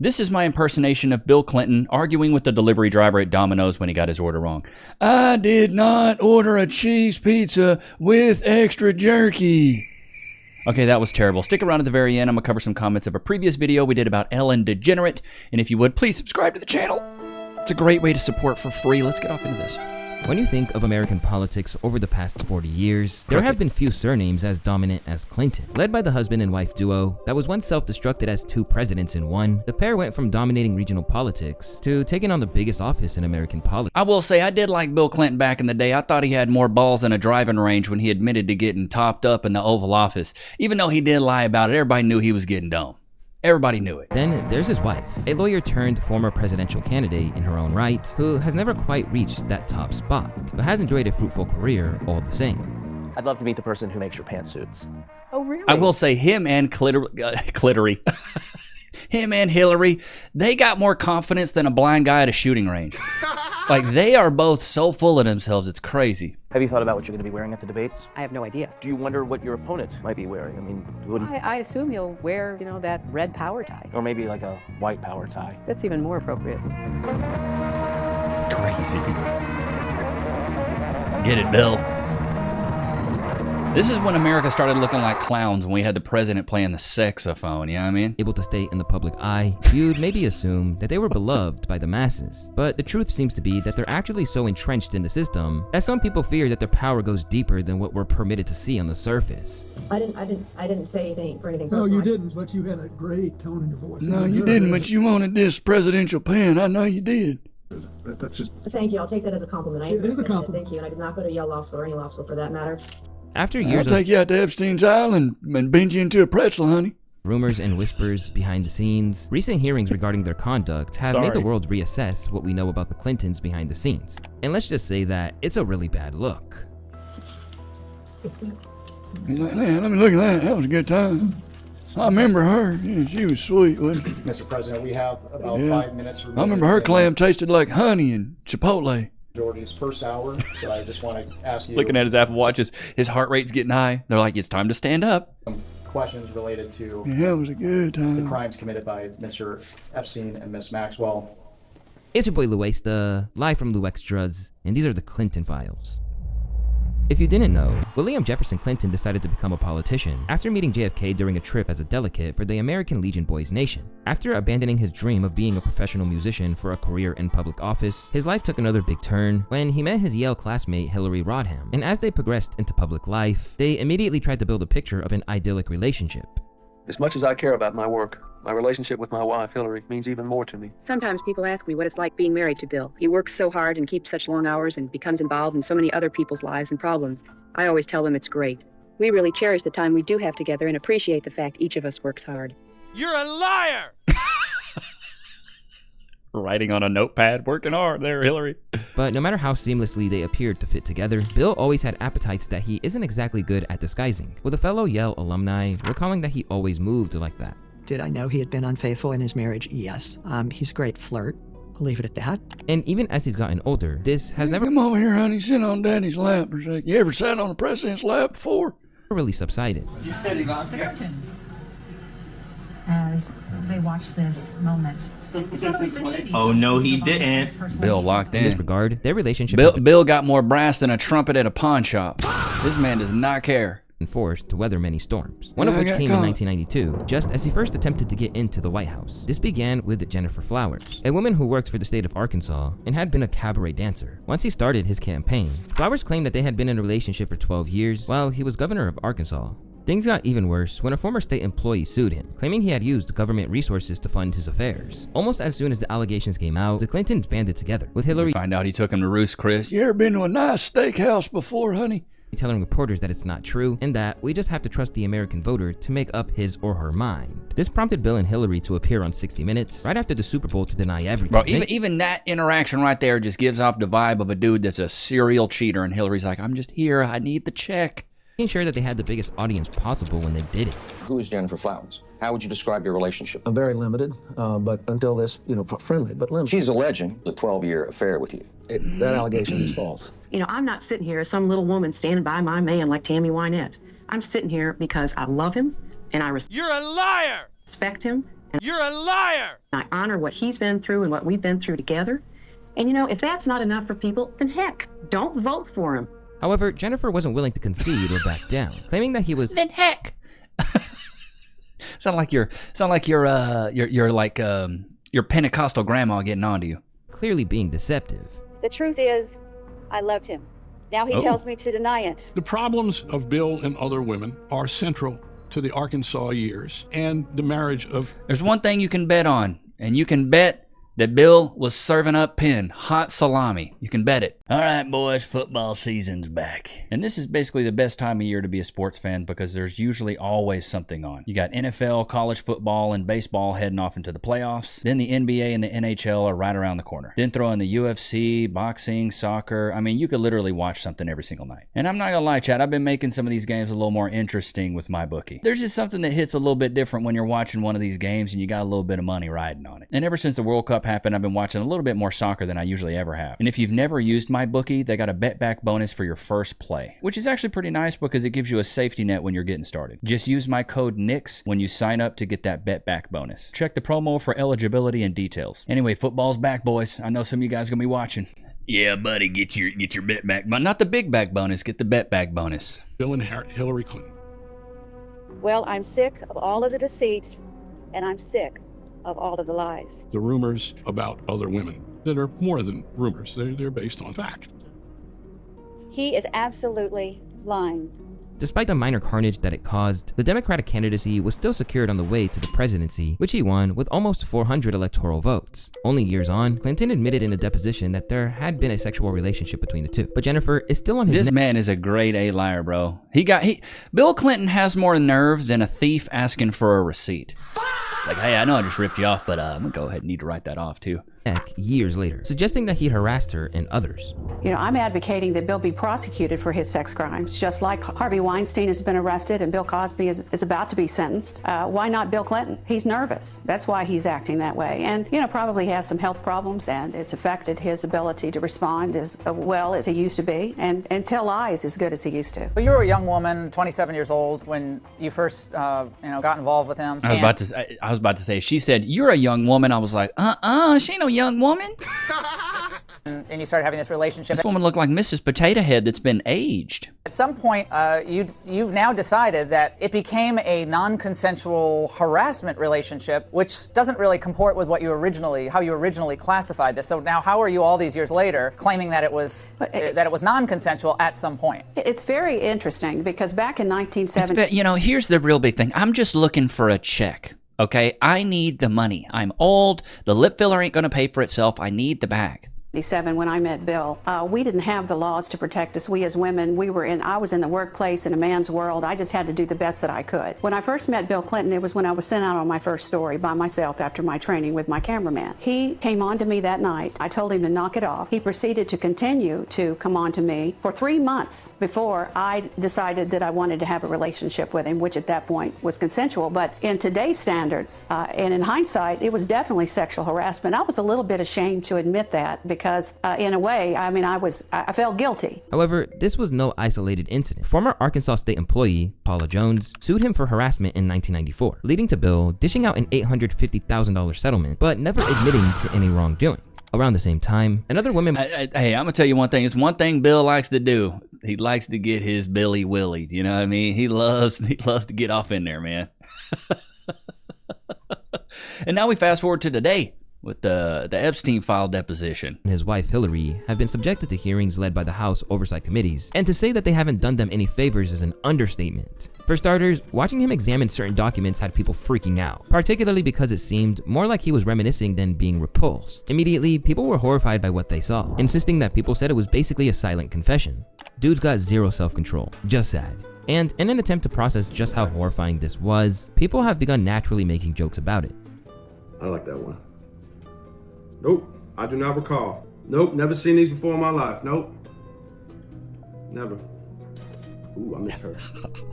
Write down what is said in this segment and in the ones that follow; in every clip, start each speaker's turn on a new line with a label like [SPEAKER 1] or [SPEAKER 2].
[SPEAKER 1] This is my impersonation of Bill Clinton arguing with the delivery driver at Domino's when he got his order wrong. I did not order a cheese pizza with extra jerky. Okay, that was terrible. Stick around at the very end. I'm going to cover some comments of a previous video we did about Ellen DeGenerate. And if you would, please subscribe to the channel. It's a great way to support for free. Let's get off into this.
[SPEAKER 2] When you think of American politics over the past 40 years, there have been few surnames as dominant as Clinton. Led by the husband and wife duo that was once self-destructed as two presidents in one, the pair went from dominating regional politics to taking on the biggest office in American politics.
[SPEAKER 1] I will say I did like Bill Clinton back in the day. I thought he had more balls than a driving range when he admitted to getting topped up in the Oval Office. Even though he did lie about it, everybody knew he was getting dumb. Everybody knew it.
[SPEAKER 2] Then there's his wife, a lawyer turned former presidential candidate in her own right, who has never quite reached that top spot, but has enjoyed a fruitful career all the same.
[SPEAKER 3] I'd love to meet the person who makes your pantsuits.
[SPEAKER 4] Oh, really?
[SPEAKER 1] I will say him and Clittery. Him and Hillary, they got more confidence than a blind guy at a shooting range. Like, they are both so full of themselves, it's crazy.
[SPEAKER 3] Have you thought about what you're going to be wearing at the debates?
[SPEAKER 4] I have no idea.
[SPEAKER 3] Do you wonder what your opponent might be wearing? I mean, wouldn't...
[SPEAKER 4] I assume he'll wear, you know, that red power tie.
[SPEAKER 3] Or maybe like a white power tie.
[SPEAKER 4] That's even more appropriate.
[SPEAKER 1] Crazy. Get it, Bill. This is when America started looking like clowns, when we had the president playing the saxophone, you know what I mean?
[SPEAKER 2] Able to stay in the public eye, you'd maybe assume that they were beloved by the masses. But the truth seems to be that they're actually so entrenched in the system that some people fear that their power goes deeper than what we're permitted to see on the surface.
[SPEAKER 5] I didn't say anything for anything
[SPEAKER 6] No,
[SPEAKER 5] personal.
[SPEAKER 6] you didn't, but you had a great tone in your voice.
[SPEAKER 7] No, you didn't, but you wanted this presidential pen. I know you did.
[SPEAKER 6] That's just...
[SPEAKER 5] Thank you. I'll take that as a compliment.
[SPEAKER 6] It is a compliment.
[SPEAKER 5] Thank you. And I did not go to Yale Law School or any law school for that matter.
[SPEAKER 2] After
[SPEAKER 7] I'll
[SPEAKER 2] years
[SPEAKER 7] take you out to Epstein's Island and bend you into a pretzel, honey.
[SPEAKER 2] rumors and whispers behind the scenes, recent hearings regarding their conduct have made the world reassess what we know about the Clintons behind the scenes. And let's just say that it's a really bad look.
[SPEAKER 7] He's like, man, let me look at that. That was a good time. I remember her. Yeah, she was sweet, wasn't she?
[SPEAKER 8] Mr. President, we have about 5 minutes remaining.
[SPEAKER 7] I remember her clam tasted like honey and chipotle.
[SPEAKER 8] Jordy's first hour, so I just want to ask you.
[SPEAKER 1] Looking at his Apple Watches, his heart rate's getting high. They're like, it's time to stand up.
[SPEAKER 8] Some questions related to
[SPEAKER 7] Yeah, it was a good time.
[SPEAKER 8] the crimes committed by Mr. Epstein and Miss Maxwell.
[SPEAKER 2] It's your boy Luesta, live from Lou Extras, and these are the Clinton Files. If you didn't know, William Jefferson Clinton decided to become a politician after meeting JFK during a trip as a delegate for the American Legion Boys Nation. After abandoning his dream of being a professional musician for a career in public office, his life took another big turn when he met his Yale classmate Hillary Rodham, and as they progressed into public life, they immediately tried to build a picture of an idyllic relationship.
[SPEAKER 9] As much as I care about my work, my relationship with my wife, Hillary, means even more to me.
[SPEAKER 10] Sometimes people ask me what it's like being married to Bill. He works so hard and keeps such long hours and becomes involved in so many other people's lives and problems. I always tell them it's great. We really cherish the time we do have together and appreciate the fact each of us works hard.
[SPEAKER 11] You're a liar!
[SPEAKER 1] Writing on a notepad, working hard there, Hillary.
[SPEAKER 2] But no matter how seamlessly they appeared to fit together, Bill always had appetites that he isn't exactly good at disguising, with a fellow Yale alumni recalling that he always moved like that.
[SPEAKER 12] Did I know he had been unfaithful in his marriage? Yes. He's a great flirt. I'll leave it at that.
[SPEAKER 2] And even as he's gotten older, this has never
[SPEAKER 7] Come over here, honey. Sit on Daddy's lap for a second. You ever sat on a president's lap before?
[SPEAKER 2] really subsided.
[SPEAKER 13] The curtains as they watch this moment.
[SPEAKER 14] Oh no, he didn't.
[SPEAKER 1] Bill locked in.
[SPEAKER 2] In this regard, their relationship
[SPEAKER 1] Bill got more brass than a trumpet at a pawn shop. This man does not care.
[SPEAKER 2] Forced to weather many storms, one of which came in 1992, just as he first attempted to get into the White House. This began with Jennifer Flowers, a woman who worked for the state of Arkansas and had been a cabaret dancer. Once he started his campaign, Flowers claimed that they had been in a relationship for 12 years while he was governor of Arkansas. Things got even worse when a former state employee sued him, claiming he had used government resources to fund his affairs. Almost as soon as the allegations came out, the Clintons banded together, with Hillary
[SPEAKER 1] find out he took him to Roost Chris.
[SPEAKER 7] You ever been to a nice steakhouse before, honey?
[SPEAKER 2] telling reporters that it's not true and that we just have to trust the American voter to make up his or her mind. This prompted Bill and Hillary to appear on 60 Minutes right after the Super Bowl to deny everything.
[SPEAKER 1] Bro, even that interaction right there just gives off the vibe of a dude that's a serial cheater, and Hillary's like, I'm just here, I need the check.
[SPEAKER 2] Making sure that they had the biggest audience possible when they did it.
[SPEAKER 15] Who is Jennifer Flowers? How would you describe your relationship?
[SPEAKER 16] Very limited, but until this, friendly, but limited.
[SPEAKER 15] She's alleging a 12-year affair with you.
[SPEAKER 16] That allegation is false.
[SPEAKER 17] I'm not sitting here as some little woman standing by my man like Tammy Wynette. I'm sitting here because I love him and I
[SPEAKER 11] You're a liar!
[SPEAKER 17] respect him You're a liar! I honor what he's been through and what we've been through together. And you know, if that's not enough for people, then heck, don't vote for him.
[SPEAKER 2] However, Jennifer wasn't willing to concede or back down, claiming that he was—
[SPEAKER 1] Then heck! Sound like your Pentecostal grandma getting on to you.
[SPEAKER 2] Clearly being deceptive.
[SPEAKER 11] The truth is, I loved him. Now he tells me to deny it.
[SPEAKER 6] The problems of Bill and other women are central to the Arkansas years and the marriage of...
[SPEAKER 1] There's one thing you can bet on, and you can bet that Bill was serving up Penn hot salami. You can bet it. All right, boys, football season's back. And this is basically the best time of year to be a sports fan because there's usually always something on. You got NFL, college football, and baseball heading off into the playoffs. Then the NBA and the NHL are right around the corner. Then throw in the UFC, boxing, soccer. I mean, you could literally watch something every single night. And I'm not gonna lie, Chad, I've been making some of these games a little more interesting with my bookie. There's just something that hits a little bit different when you're watching one of these games and you got a little bit of money riding on it. And ever since the World Cup happened, I've been watching a little bit more soccer than I usually ever have. And if you've never used my bookie, they got a bet back bonus for your first play, which is actually pretty nice because it gives you a safety net when you're getting started. Just use my code NICS when you sign up to get that bet back bonus. Check the promo for eligibility and details. Anyway, football's back, boys. I know some of you guys are gonna be watching. Yeah, buddy, get your bet back, but not the big back bonus. Get the bet back bonus.
[SPEAKER 6] Bill and Hillary Clinton.
[SPEAKER 11] Well, I'm sick of all of the deceit, and I'm sick of all of the lies.
[SPEAKER 6] The rumors about other women that are more than rumors. They're based on fact.
[SPEAKER 11] He is absolutely lying.
[SPEAKER 2] Despite the minor carnage that it caused, the Democratic candidacy was still secured on the way to the presidency, which he won with almost 400 electoral votes. Only years on, Clinton admitted in a deposition that there had been a sexual relationship between the two. But Jennifer is still on his—
[SPEAKER 1] This man is a grade A liar, bro. Bill Clinton has more nerve than a thief asking for a receipt. It's like, hey, I know I just ripped you off, but I'm gonna go ahead and need to write that off too.
[SPEAKER 2] Years later, suggesting that he harassed her and others.
[SPEAKER 4] You know, I'm advocating that Bill be prosecuted for his sex crimes, just like Harvey Weinstein has been arrested and Bill Cosby is about to be sentenced. Why not Bill Clinton? He's nervous. That's why he's acting that way. And, you know, probably has some health problems and it's affected his ability to respond as well as he used to be and tell lies as good as he used to.
[SPEAKER 18] Well, you were a young woman, 27 years old, when you first, got involved with him.
[SPEAKER 1] I was about to say, she said, you're a young woman. I was like, she ain't no young woman.
[SPEAKER 18] And you started having this relationship.
[SPEAKER 1] This woman looked like Mrs. Potato Head that's been aged.
[SPEAKER 18] At some point, you've now decided that it became a non-consensual harassment relationship, which doesn't really comport with how you originally classified this. So now, how are you all these years later claiming that it was non-consensual at some point?
[SPEAKER 4] It's very interesting because back in 1970,
[SPEAKER 1] here's the real big thing. I'm just looking for a check. Okay, I need the money. I'm old. The lip filler ain't gonna pay for itself. I need the bag.
[SPEAKER 4] When I met Bill, we didn't have the laws to protect us. We as women, I was in the workplace in a man's world. I just had to do the best that I could. When I first met Bill Clinton, it was when I was sent out on my first story by myself after my training with my cameraman. He came on to me that night. I told him to knock it off. He proceeded to continue to come on to me for 3 months before I decided that I wanted to have a relationship with him, which at that point was consensual. But in today's standards, and in hindsight, it was definitely sexual harassment. I was a little bit ashamed to admit that because in a way, I felt guilty.
[SPEAKER 2] However, this was no isolated incident. Former Arkansas State employee, Paula Jones, sued him for harassment in 1994, leading to Bill dishing out an $850,000 settlement, but never admitting to any wrongdoing. Around the same time, another woman—
[SPEAKER 1] Hey, I'm gonna tell you one thing. It's one thing Bill likes to do. He likes to get his Billy Willie. You know what I mean? He loves to get off in there, man. And now we fast forward to today with the Epstein file deposition.
[SPEAKER 2] And his wife Hillary have been subjected to hearings led by the House Oversight Committees, and to say that they haven't done them any favors is an understatement. For starters, watching him examine certain documents had people freaking out, particularly because it seemed more like he was reminiscing than being repulsed. Immediately, people were horrified by what they saw, insisting that people said it was basically a silent confession. Dude's got zero self-control, just sad. And in an attempt to process just how horrifying this was, people have begun naturally making jokes about it.
[SPEAKER 19] I like that one. Nope, I do not recall. Nope, never seen these before in my life. Nope. Never. Ooh, I miss her.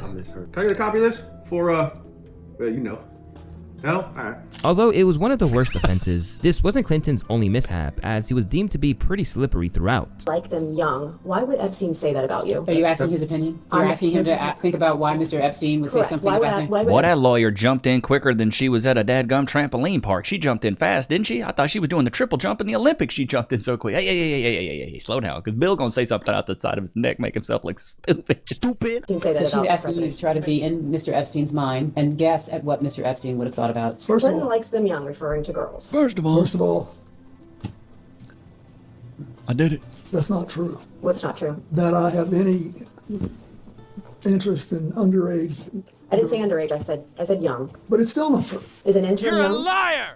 [SPEAKER 19] Can I get a copy of this? For, well, you know. Hell? Alright.
[SPEAKER 2] Although it was one of the worst offenses, this wasn't Clinton's only mishap, as he was deemed to be pretty slippery throughout.
[SPEAKER 5] Like them young. Why would Epstein say that about you?
[SPEAKER 20] Are you asking his opinion? You're asking him to think about why Mr. Epstein would say something about him?
[SPEAKER 1] Well, that lawyer jumped in quicker than she was at a dadgum trampoline park. She jumped in fast, didn't she? I thought she was doing the triple jump in the Olympics. She jumped in so quick. Hey, slow down. Because Bill gonna say something out the side of his neck, make himself look stupid.
[SPEAKER 20] So she's asking you to try to be in Mr. Epstein's mind and guess at what Mr. Epstein would have thought about.
[SPEAKER 5] Clinton likes them young, referring to girls.
[SPEAKER 7] First of all,
[SPEAKER 1] I did it.
[SPEAKER 7] that's not true.
[SPEAKER 5] What's not true?
[SPEAKER 7] That I have any interest in underage.
[SPEAKER 5] I didn't say underage. I said young.
[SPEAKER 7] But it's still not true.
[SPEAKER 5] Is an intern young?
[SPEAKER 14] liar!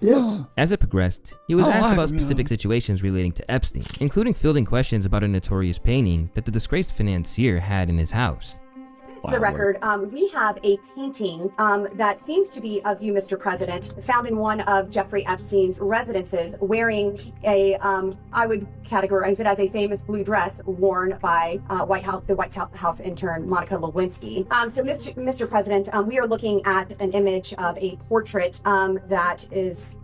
[SPEAKER 7] Yes.
[SPEAKER 2] As it progressed, he was
[SPEAKER 7] Oh,
[SPEAKER 2] asked
[SPEAKER 7] I
[SPEAKER 2] about
[SPEAKER 7] know.
[SPEAKER 2] specific situations relating to Epstein, including fielding questions about a notorious painting that the disgraced financier had in his house.
[SPEAKER 21] To the record, we have a painting that seems to be of you, Mr. President, found in one of Jeffrey Epstein's residences, wearing a, I would categorize it as a famous blue dress worn by the White House intern, Monica Lewinsky. So, Mr. President, we are looking at an image of a portrait that is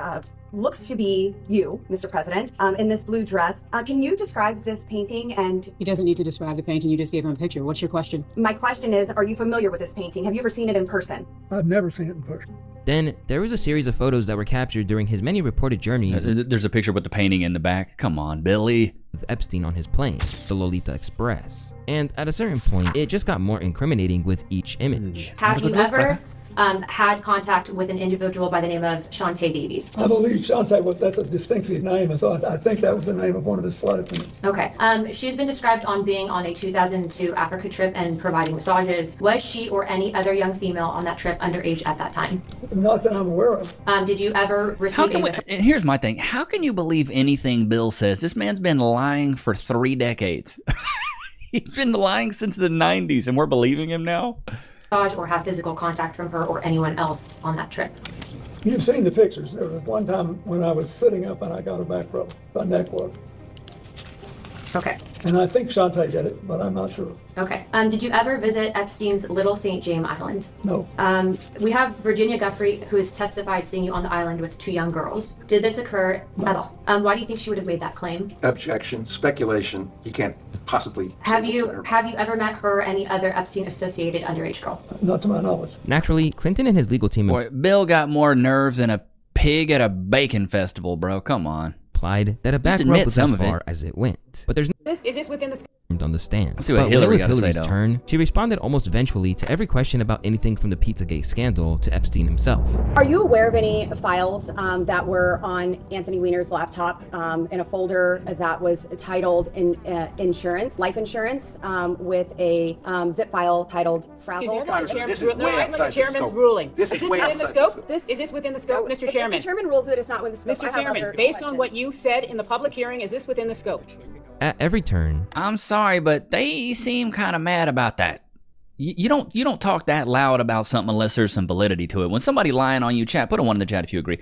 [SPEAKER 21] looks to be you, Mr. President, in this blue dress. Can you describe this painting? And
[SPEAKER 20] He doesn't need to describe the painting. You just gave him a picture. What's your question?
[SPEAKER 21] my question is, are you familiar with this painting? Have you ever seen it in person?
[SPEAKER 7] I've never seen it in person.
[SPEAKER 2] Then, there was a series of photos that were captured during his many reported journeys
[SPEAKER 1] There's a picture with the painting in the back. Come on, Billy.
[SPEAKER 2] with Epstein on his plane, the Lolita Express. And at a certain point, it just got more incriminating with each image.
[SPEAKER 22] Have you ever had contact with an individual by the name of Shantae Davies?
[SPEAKER 7] I believe Shantae, that's a distinctive name, and so I think that was the name of one of his flight attendants.
[SPEAKER 22] Okay. She's been described on being on a 2002 Africa trip and providing massages. Was she or any other young female on that trip underage at that time?
[SPEAKER 7] Not that I'm aware of.
[SPEAKER 22] Did you ever receive
[SPEAKER 1] And here's my thing. How can you believe anything Bill says? This man's been lying for 3 decades. He's been lying since the 90s, and we're believing him now?
[SPEAKER 22] massage or have physical contact from her or anyone else on that trip?
[SPEAKER 7] You've seen the pictures. There was one time when I was sitting up and I got a back rub, a neck rub.
[SPEAKER 22] Okay.
[SPEAKER 7] And I think Shantae did it, but I'm not sure.
[SPEAKER 22] Okay. Did you ever visit Epstein's Little St. James Island?
[SPEAKER 7] No.
[SPEAKER 22] We have Virginia Guffrey, who has testified seeing you on the island with 2 young girls. Did this occur at all? Why do you think she would have made that claim?
[SPEAKER 23] Objection. Speculation. You can't possibly.
[SPEAKER 22] Have you ever met her or any other Epstein-associated underage girl?
[SPEAKER 7] Not to my knowledge.
[SPEAKER 2] Naturally, Clinton and his legal team
[SPEAKER 1] Boy, Bill got more nerves than a pig at a bacon festival, bro. Come on.
[SPEAKER 2] implied that a back
[SPEAKER 1] Just
[SPEAKER 2] rub
[SPEAKER 1] admit
[SPEAKER 2] was
[SPEAKER 1] some
[SPEAKER 2] as
[SPEAKER 1] of it.
[SPEAKER 2] far as it went. But there's
[SPEAKER 20] Is this within the
[SPEAKER 2] on the stand.
[SPEAKER 1] Let's see what
[SPEAKER 2] But when
[SPEAKER 1] Hillary
[SPEAKER 2] it was
[SPEAKER 1] gotta say,
[SPEAKER 2] Hillary's
[SPEAKER 1] though.
[SPEAKER 2] turn, she responded almost vengefully to every question about anything from the Pizzagate scandal to Epstein himself.
[SPEAKER 21] Are you aware of any files that were on Anthony Weiner's laptop in a folder that was titled insurance, life insurance, with a zip file titled Frazzle?
[SPEAKER 20] The chairman's ruling. Is this within the scope? Is this within the scope, Mr. Chairman?
[SPEAKER 21] The chairman rules that it's not within the scope.
[SPEAKER 20] Mr. Chairman, based on what you said in the public hearing, is this within the scope?
[SPEAKER 2] At every turn,
[SPEAKER 1] I'm sorry, but they seem kind of mad about that. You don't talk that loud about something unless there's some validity to it. When somebody lying on you, chat, put a 1 in the chat if you agree.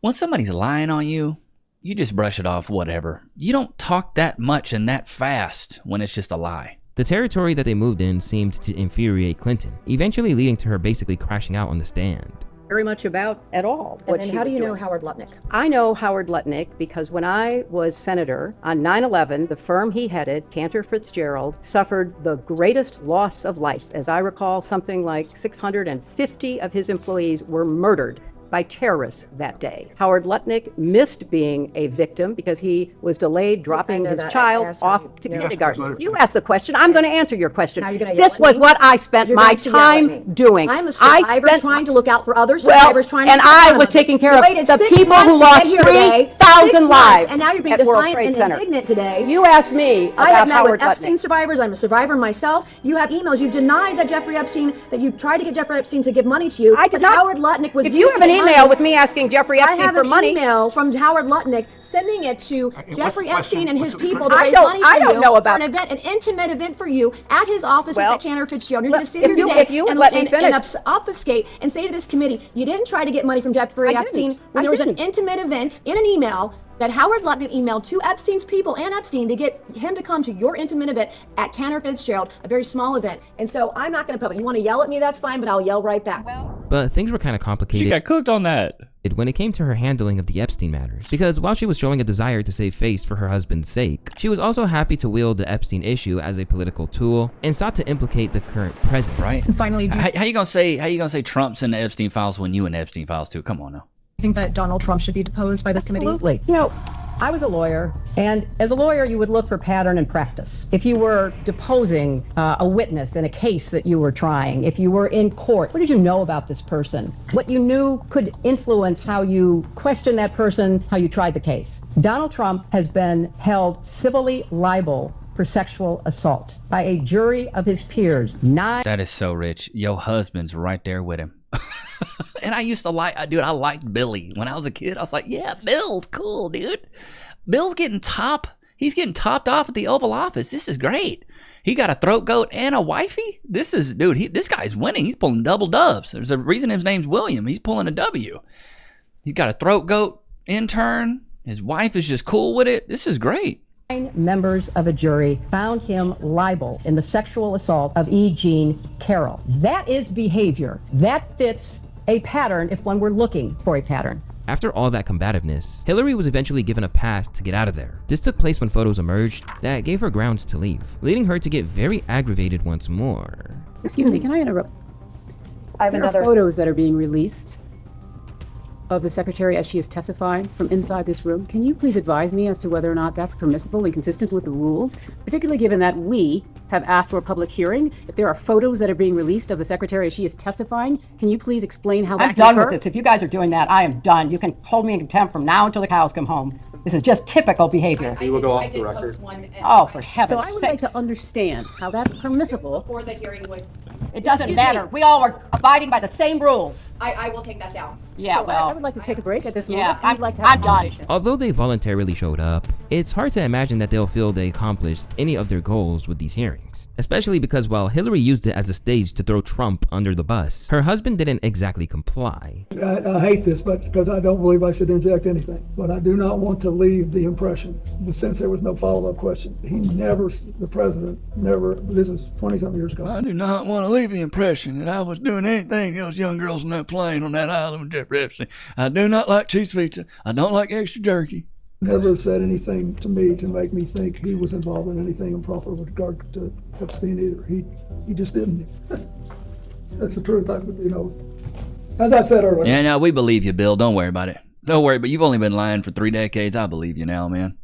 [SPEAKER 1] When somebody's lying on you, you just brush it off, whatever. You don't talk that much and that fast when it's just a lie.
[SPEAKER 2] the territory that they moved in seemed to infuriate Clinton, eventually leading to her basically crashing out on the stand.
[SPEAKER 24] Very much about at all.
[SPEAKER 5] And then how do you know Howard Lutnick?
[SPEAKER 24] I know Howard Lutnick because when I was senator on 9/11, the firm he headed, Cantor Fitzgerald, suffered the greatest loss of life. As I recall, something like 650 of his employees were murdered by terrorists that day. Howard Lutnick missed being a victim because he was delayed dropping his child off to kindergarten. You asked the question. I'm going to answer your question. This was what I spent my time doing.
[SPEAKER 5] I'm a survivor trying to look out for other
[SPEAKER 24] Well,
[SPEAKER 5] survivors trying to
[SPEAKER 24] and
[SPEAKER 5] make
[SPEAKER 24] I
[SPEAKER 5] fun
[SPEAKER 24] was
[SPEAKER 5] of
[SPEAKER 24] taking
[SPEAKER 5] it.
[SPEAKER 24] care
[SPEAKER 5] You
[SPEAKER 24] of
[SPEAKER 5] waited
[SPEAKER 24] the
[SPEAKER 5] 6
[SPEAKER 24] people
[SPEAKER 5] months
[SPEAKER 24] who
[SPEAKER 5] to
[SPEAKER 24] lost
[SPEAKER 5] get here today.
[SPEAKER 24] 3,000
[SPEAKER 5] 6 months,
[SPEAKER 24] lives
[SPEAKER 5] and now you're being
[SPEAKER 24] at World
[SPEAKER 5] defiant
[SPEAKER 24] Trade
[SPEAKER 5] and
[SPEAKER 24] Center.
[SPEAKER 5] indignant today.
[SPEAKER 24] You asked me
[SPEAKER 5] I
[SPEAKER 24] about
[SPEAKER 5] have met
[SPEAKER 24] Howard
[SPEAKER 5] with Epstein
[SPEAKER 24] Lutnick.
[SPEAKER 5] survivors. I'm a survivor myself. You have emails. You've denied that Jeffrey Epstein, that you tried to get Jeffrey Epstein to give money to you.
[SPEAKER 24] I did
[SPEAKER 5] but
[SPEAKER 24] not.
[SPEAKER 5] Howard Lutnick was
[SPEAKER 24] If you
[SPEAKER 5] used
[SPEAKER 24] have
[SPEAKER 5] to
[SPEAKER 24] an
[SPEAKER 5] get
[SPEAKER 24] email
[SPEAKER 5] money.
[SPEAKER 24] with me asking Jeffrey
[SPEAKER 5] I
[SPEAKER 24] Epstein
[SPEAKER 5] have
[SPEAKER 24] for
[SPEAKER 5] an
[SPEAKER 24] money.
[SPEAKER 5] email from Howard Lutnick sending it to Jeffrey Epstein and his people to
[SPEAKER 24] I
[SPEAKER 5] raise
[SPEAKER 24] don't-
[SPEAKER 5] money for
[SPEAKER 24] I don't
[SPEAKER 5] you
[SPEAKER 24] know about-
[SPEAKER 5] for an event, an intimate event for you at his offices
[SPEAKER 24] Well,
[SPEAKER 5] at Cantor Fitzgerald. You're
[SPEAKER 24] look,
[SPEAKER 5] going to sit
[SPEAKER 24] if
[SPEAKER 5] here
[SPEAKER 24] you-
[SPEAKER 5] today
[SPEAKER 24] if you would
[SPEAKER 5] and,
[SPEAKER 24] let me
[SPEAKER 5] and
[SPEAKER 24] finish.
[SPEAKER 5] obfuscate and say to this committee, you didn't try to get money from Jeffrey
[SPEAKER 24] I
[SPEAKER 5] Epstein
[SPEAKER 24] didn't.
[SPEAKER 5] when
[SPEAKER 24] I
[SPEAKER 5] there was
[SPEAKER 24] didn't.
[SPEAKER 5] an intimate event in an email that Howard Lutnick emailed to Epstein's people and Epstein to get him to come to your intimate event at Cantor Fitzgerald, a very small event. And so I'm not going to put it. You want to yell at me, that's fine, but I'll yell right back.
[SPEAKER 2] But But things were kind of complicated.
[SPEAKER 1] She got cooked on that.
[SPEAKER 2] When it came to her handling of the Epstein matters. Because while she was showing a desire to save face for her husband's sake, she was also happy to wield the Epstein issue as a political tool and sought to implicate the current president.
[SPEAKER 1] Right.
[SPEAKER 3] And finally,
[SPEAKER 1] how you gonna say Trump's in the Epstein files when you in the Epstein files too? Come on now.
[SPEAKER 3] I think that Donald Trump should be deposed by this committee.
[SPEAKER 24] Absolutely. You know, I was a lawyer, and as a lawyer, you would look for pattern and practice. If you were deposing a witness in a case that you were trying, if you were in court, what did you know about this person? What you knew could influence how you questioned that person, how you tried the case. Donald Trump has been held civilly liable for sexual assault by a jury of his peers.
[SPEAKER 1] That is so rich. Your husband's right there with him. And I used to I liked Billy. When I was a kid, I was like, yeah, Bill's cool, dude. Bill's getting he's getting topped off at the Oval Office. This is great. He got a throat goat and a wifey. This guy's winning. He's pulling double dubs. There's a reason his name's William. He's pulling a W. He's got a throat goat intern. His wife is just cool with it. This is great.
[SPEAKER 24] 9 members of a jury found him liable in the sexual assault of E. Jean Carroll. That is behavior. That fits a pattern if one were looking for a pattern.
[SPEAKER 2] After all that combativeness, Hillary was eventually given a pass to get out of there. This took place when photos emerged that gave her grounds to leave, leading her to get very aggravated once more.
[SPEAKER 8] Excuse me, can I interrupt?
[SPEAKER 21] I have
[SPEAKER 8] there
[SPEAKER 21] another
[SPEAKER 8] are photos that are being released of the secretary as she is testifying from inside this room. Can you please advise me as to whether or not that's permissible and consistent with the rules, particularly given that we have asked for a public hearing? If there are photos that are being released of the secretary as she is testifying, can you please explain how that
[SPEAKER 24] I'm done with this. If you guys are doing that, I am done. You can hold me in contempt from now until the cows come home. This is just typical behavior.
[SPEAKER 23] We will go off the record.
[SPEAKER 24] Oh, for heaven's
[SPEAKER 8] So I would
[SPEAKER 24] sake.
[SPEAKER 8] like to understand how that's permissible.
[SPEAKER 21] before the hearing was.
[SPEAKER 24] It doesn't
[SPEAKER 8] Excuse
[SPEAKER 24] matter.
[SPEAKER 8] me.
[SPEAKER 24] We all are abiding by the same rules.
[SPEAKER 21] I will take that down.
[SPEAKER 24] Yeah,
[SPEAKER 8] So I would like to take a break at this moment.
[SPEAKER 24] Yeah,
[SPEAKER 8] I'd like to have
[SPEAKER 24] I'm
[SPEAKER 8] a
[SPEAKER 24] done.
[SPEAKER 8] conversation.
[SPEAKER 2] Although they voluntarily showed up, it's hard to imagine that they'll feel they accomplished any of their goals with these hearings. Especially because while Hillary used it as a stage to throw Trump under the bus, her husband didn't exactly comply.
[SPEAKER 9] I hate this, but because I don't believe I should inject anything. But I do not want to leave the impression, since there was no follow-up question, the president never, this is 20-something years ago.
[SPEAKER 7] I do not want to leave the impression that I was doing anything to those young girls on that plane on that island with Jeffrey Epstein. I do not like cheese pizza. I don't like extra jerky.
[SPEAKER 9] Never said anything to me to make me think he was involved in anything improper with regard to Epstein either. He just didn't. That's the truth. As I said earlier.
[SPEAKER 1] Yeah, no, we believe you, Bill. Don't worry about it. Don't worry, but you've only been lying for 3 decades. I believe you now, man.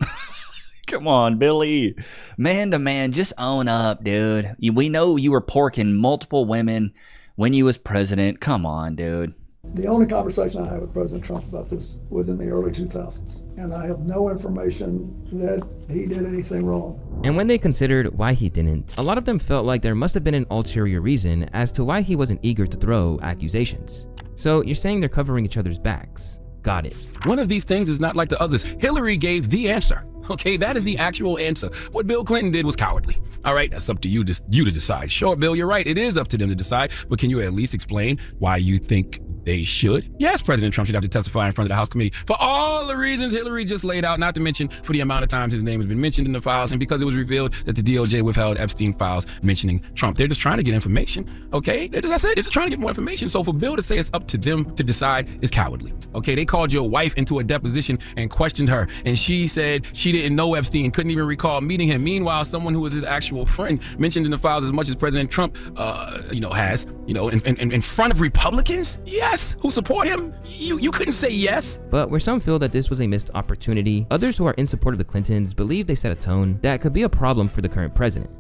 [SPEAKER 1] Come on, Billy. Man to man, just own up, dude. We know you were porking multiple women when you was president. Come on, dude.
[SPEAKER 9] The only conversation I had with President Trump about this was in the early 2000s, and I have no information that he did anything wrong.
[SPEAKER 2] And when they considered why he didn't, a lot of them felt like there must have been an ulterior reason as to why he wasn't eager to throw accusations. So you're saying they're covering each other's backs. Got it.
[SPEAKER 10] One of these things is not like the others. Hillary gave the answer. Okay, that is the actual answer. What Bill Clinton did was cowardly. All right, that's up to you to decide. Sure, Bill, you're right. It is up to them to decide. But can you at least explain why you think they should? Yes, President Trump should have to testify in front of the House committee for all the reasons Hillary just laid out, not to mention for the amount of times his name has been mentioned in the files and because it was revealed that the DOJ withheld Epstein files mentioning Trump. They're just trying to get information, okay? As I said, they're just trying to get more information. So for Bill to say it's up to them to decide is cowardly, okay? They called your wife into a deposition and questioned her, and she said she didn't know Epstein, couldn't even recall meeting him. Meanwhile, someone who was his actual friend mentioned in the files as much as President Trump, has, in front of Republicans, yes, who support him, you couldn't say yes.
[SPEAKER 2] But where some feel that this was a missed opportunity, others who are in support of the Clintons believe they set a tone that could be a problem for the current president.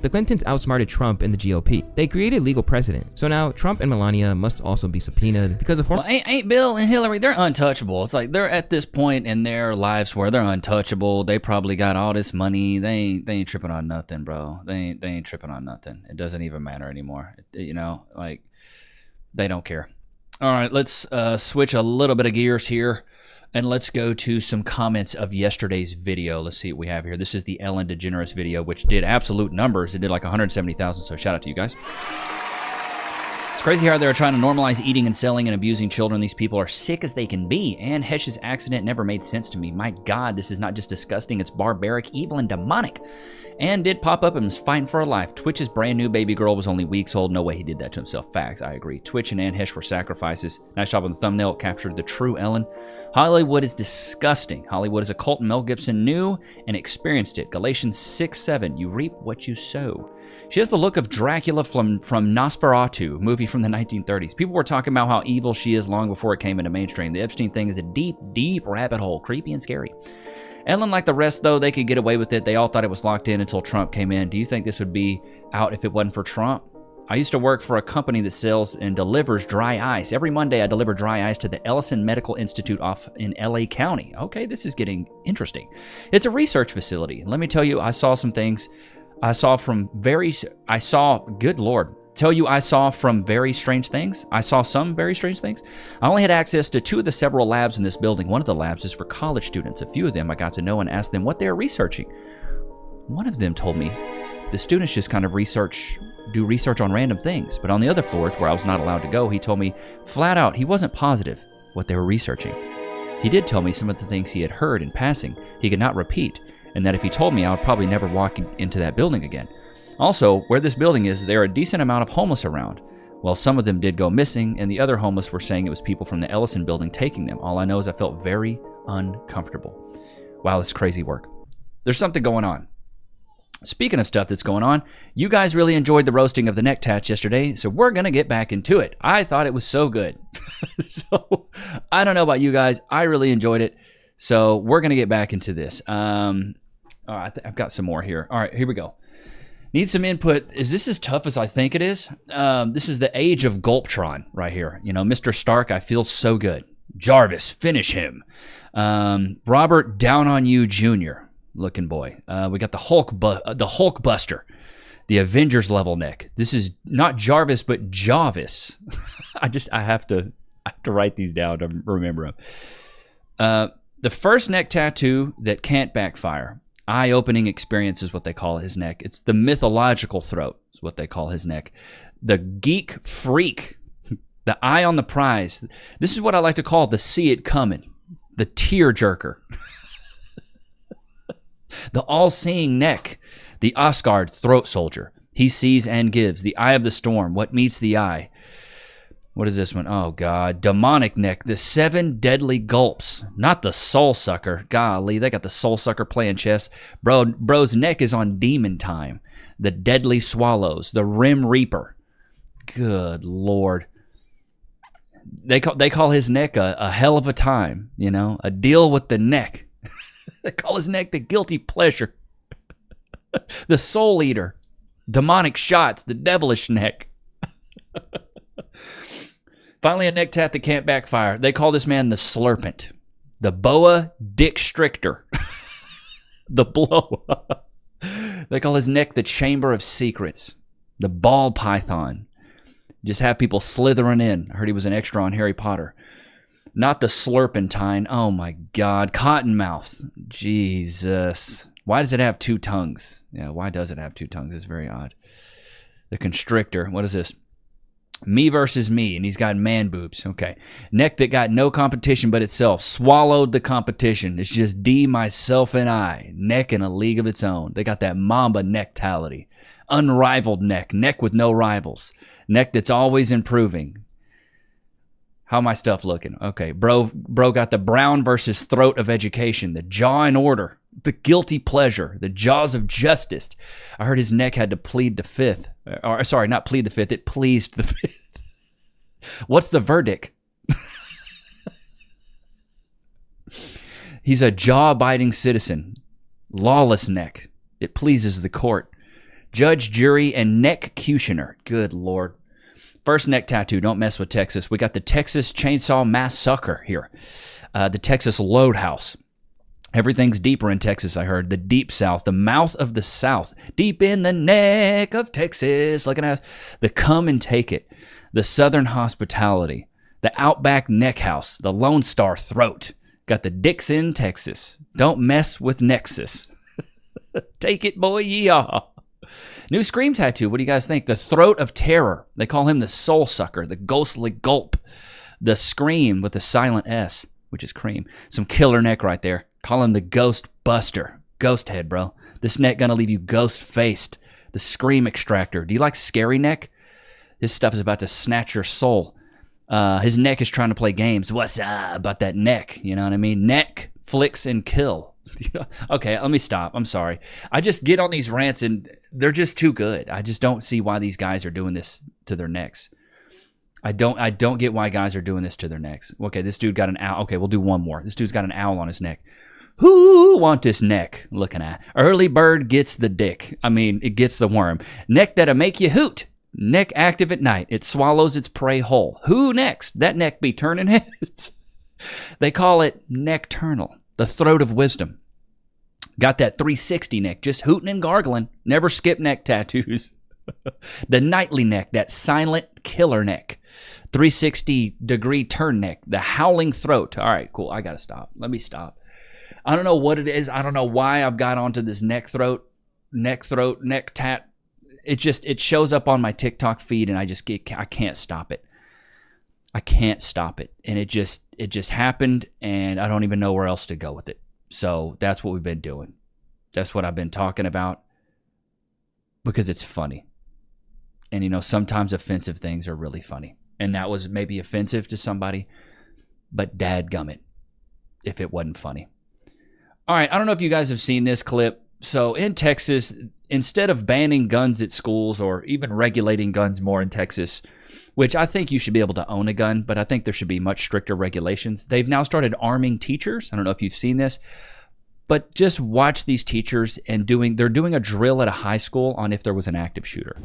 [SPEAKER 2] The Clintons outsmarted Trump and the GOP. They created legal precedent. So now Trump and Melania must also be subpoenaed because of
[SPEAKER 1] ain't Bill and Hillary, they're untouchable. It's like they're at this point in their lives where they're untouchable. They probably got all this money. They ain't tripping on nothing, bro. They ain't tripping on nothing. It doesn't even matter anymore. They don't care. All right, let's switch a little bit of gears here. And let's go to some comments of yesterday's video. Let's see what we have here. This is the Ellen DeGeneres video, which did absolute numbers. It did like 170,000, so shout out to you guys. It's crazy how they're trying to normalize eating and selling and abusing children. These people are sick as they can be. Anne Heche's accident never made sense to me. My God, this is not just disgusting, it's barbaric, evil, and demonic. Anne did pop up and was fighting for her life. Twitch's brand new baby girl was only weeks old. No way he did that to himself. Facts, I agree. Twitch and Anne Heche were sacrifices. Nice job on the thumbnail. It captured the true Ellen. Hollywood is disgusting. Hollywood is a cult, and Mel Gibson knew and experienced it. Galatians 6:7. You reap what you sow. She has the look of Dracula from Nosferatu, movie from the 1930s. People were talking about how evil she is long before it came into mainstream. The Epstein thing is a deep, deep rabbit hole. Creepy and scary. Ellen, like the rest, though, they could get away with it. They all thought it was locked in until Trump came in. Do you think this would be out if it wasn't for Trump? I used to work for a company that sells and delivers dry ice. Every Monday, I deliver dry ice to the Ellison Medical Institute off in LA County. Okay, this is getting interesting. It's a research facility. Let me tell you, I saw some things. I saw from very strange things. I saw some very strange things. I only had access to 2 of the several labs in this building. One of the labs is for college students. A few of them I got to know and ask them what they're researching. One of them told me the students just kind of do research on random things. But on the other floors where I was not allowed to go, he told me flat out he wasn't positive what they were researching. He did tell me some of the things he had heard in passing he could not repeat, and that if he told me, I would probably never walk into that building again. Also, where this building is, there are a decent amount of homeless around. Well, some of them did go missing, and the other homeless were saying it was people from the Ellison building taking them. All I know is I felt very uncomfortable. Wow, this crazy work. There's something going on. Speaking of stuff that's going on, you guys really enjoyed the roasting of the neck tats yesterday, so we're going to get back into it. I thought it was so good. So, I don't know about you guys. I really enjoyed it. So, we're going to get back into this. All right, I've got some more here. All right, here we go. Need some input. Is this as tough as I think it is? This is the age of Gulptron right here. You know, Mr. Stark, I feel so good. Jarvis, finish him. Robert, down on you, Jr. Looking boy. We got the Hulk Buster, the Avengers level neck. This is not Jarvis, but Javis. I have to write these down to remember them. The first neck tattoo that can't backfire. Eye-opening experience is what they call his neck. It's the mythological throat is what they call his neck. The geek freak, the eye on the prize. This is what I like to call the see it coming, the tear jerker, the all-seeing neck, the Asgard throat soldier. He sees and gives. The eye of the storm, what meets the eye. What is this one? Oh, God. Demonic neck. The 7 deadly gulps. Not the soul sucker. Golly, they got the soul sucker playing chess. Bro's neck is on demon time. The deadly swallows. The rim reaper. Good Lord. They call his neck a hell of a time, you know, a deal with the neck. They call his neck the guilty pleasure. The soul eater. Demonic shots. The devilish neck. Finally, a neck tat that can't backfire. They call this man the Slurpant, the Boa Dick Stricter, the Blow. They call his neck the Chamber of Secrets, the Ball Python. Just have people slithering in. I heard he was an extra on Harry Potter. Not the Slurpentine. Oh my God, Cottonmouth. Jesus. Why does it have 2 tongues? Yeah, why does it have 2 tongues? It's very odd. The Constrictor. What is this? Me versus me, and he's got man boobs. Okay. Neck that got no competition but itself. Swallowed the competition. It's just D, myself, and I. Neck in a league of its own. They got that Mamba necktality. Unrivaled neck. Neck with no rivals. Neck that's always improving. How my stuff looking? Okay. Bro got the Brown versus throat of education. The jaw in order. The guilty pleasure. The jaws of justice. I heard his neck had to plead the 5th. Or, sorry, not plead the 5th. It pleased the 5th. What's the verdict? He's a jaw-biting citizen. Lawless neck. It pleases the court. Judge, jury, and neck-cutioner. Good Lord. First neck tattoo. Don't mess with Texas. We got the Texas Chainsaw Massacre here. The Texas Load House. Everything's deeper in Texas, I heard. The deep south, the mouth of the south. Deep in the neck of Texas. Looking at us. The come and take it. The southern hospitality. The outback neck house. The Lone Star throat. Got the Dixon, Texas. Don't mess with Nexus. Take it, boy, yeehaw. New Scream tattoo. What do you guys think? The Throat of Terror. They call him the Soul Sucker, the Ghostly Gulp, the Scream with the silent S, which is cream. Some killer neck right there. Call him the Ghost Buster. Ghost head, bro. This neck gonna leave you ghost-faced. The Scream Extractor. Do you like Scary Neck? This stuff is about to snatch your soul. His neck is trying to play games. What's up about that neck? You know what I mean? Neck, flicks, and kill. Okay, let me stop. I'm sorry. I just get on these rants and they're just too good. I just don't see why these guys are doing this to their necks. I don't get why guys are doing this to their necks. Okay, this dude got an owl. Okay, we'll do one more. This dude's got an owl on his neck. Who want this neck? Looking at. Early bird gets the dick. I mean, it gets the worm. Neck that'll make you hoot. Neck active at night. It swallows its prey whole. Who next? That neck be turning heads. They call it necturnal. The throat of wisdom. Got that 360 neck, just hooting and gargling. Never skip neck tattoos. The nightly neck, that silent killer neck. 360-degree turn neck. The howling throat. All right, cool. I got to stop. Let me stop. I don't know what it is. I don't know why I've got onto this neck tat. It shows up on my TikTok feed and I can't stop it. I can't stop it. And it just happened and I don't even know where else to go with it. So that's what we've been doing. That's what I've been talking about because it's funny. And you know, sometimes offensive things are really funny. And that was maybe offensive to somebody, but dadgummit if it wasn't funny. All right, I don't know if you guys have seen this clip. So in Texas, instead of banning guns at schools or even regulating guns more in Texas, which I think you should be able to own a gun, but I think there should be much stricter regulations. They've now started arming teachers. I don't know if you've seen this, but just watch they're doing a drill at a high school on if there was an active shooter.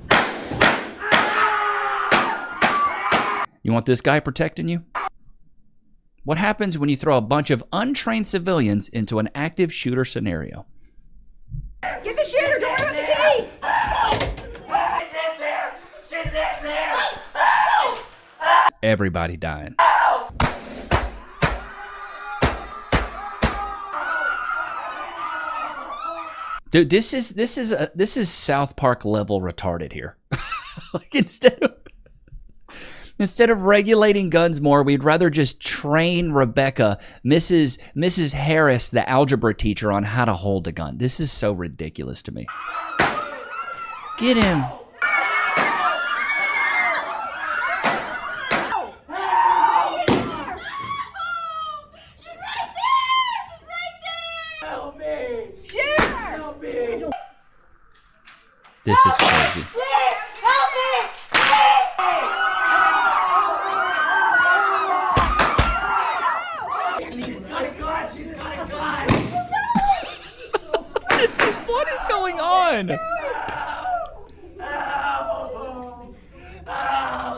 [SPEAKER 1] You want this guy protecting you? What happens when you throw a bunch of untrained civilians into an active shooter scenario?
[SPEAKER 12] Get the shooter! Don't worry about the key! She's in there!
[SPEAKER 1] Everybody dying. Dude, this is South Park level retarded here. Like instead of regulating guns more, we'd rather just train Rebecca, Mrs. Harris, the algebra teacher, on how to hold a gun. This is so ridiculous to me. Get him. This is crazy. What is going on?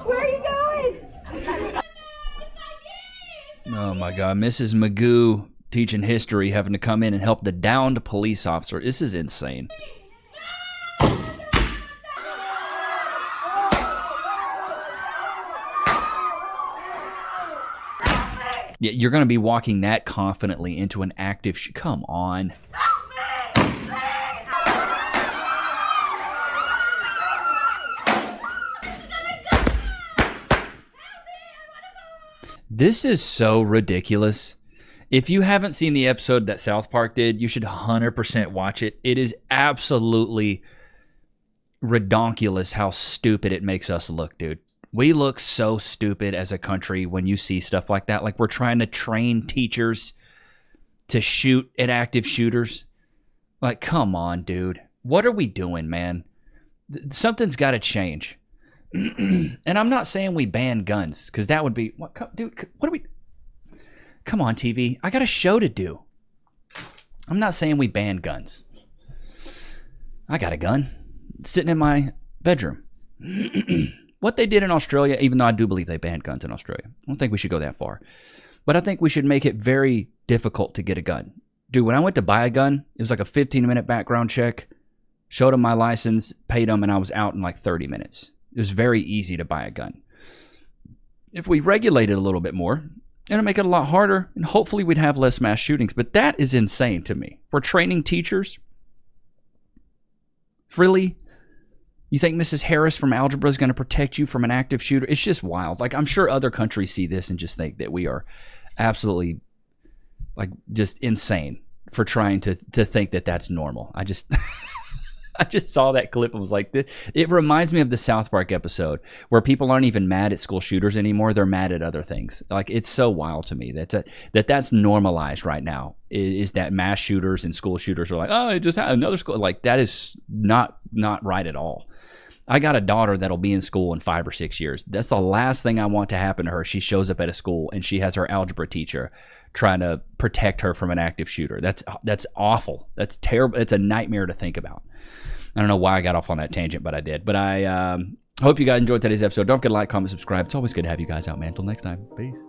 [SPEAKER 12] Where are you going?
[SPEAKER 1] Oh my God, Mrs. Magoo teaching history, having to come in and help the downed police officer. This is insane. Yeah, you're going to be walking that confidently into an active come on. This is so ridiculous. If you haven't seen the episode that South Park did, you should 100% watch it. It is absolutely redonkulous how stupid it makes us look, dude. We look so stupid as a country when you see stuff like that. Like we're trying to train teachers to shoot at active shooters. Like, come on, dude. What are we doing, man? Something's got to change. And I'm not saying we ban guns, because that would be... Dude, what are we... Come on, TV. I got a show to do. I'm not saying we ban guns. I got a gun sitting in my bedroom. What they did in Australia, even though I do believe they banned guns in Australia, I don't think we should go that far. But I think we should make it very difficult to get a gun. Dude, when I went to buy a gun, it was like a 15-minute background check, showed them my license, paid them, and I was out in like 30 minutes. It was very easy to buy a gun. If we regulate it a little bit more, it'll make it a lot harder, and hopefully we'd have less mass shootings. But that is insane to me. We're training teachers. Really? You think Mrs. Harris from algebra is going to protect you from an active shooter? It's just wild. Like, I'm sure other countries see this and just think that we are absolutely, like, just insane for trying to think that that's normal. I just I just saw that clip and was like, it reminds me of the South Park episode where people aren't even mad at school shooters anymore. They're mad at other things. Like, it's so wild to me that's normalized right now, is that mass shooters and school shooters are like, oh, it just had another school. Like, that is not right at all. I got a daughter that'll be in school in 5 or 6 years. That's the last thing I want to happen to her. She shows up at a school and she has her algebra teacher trying to protect her from an active shooter. That's awful. That's terrible. It's a nightmare to think about. I don't know why I got off on that tangent, but I did. But I hope you guys enjoyed today's episode. Don't forget to like, comment, subscribe. It's always good to have you guys out, man. Until next time. Peace.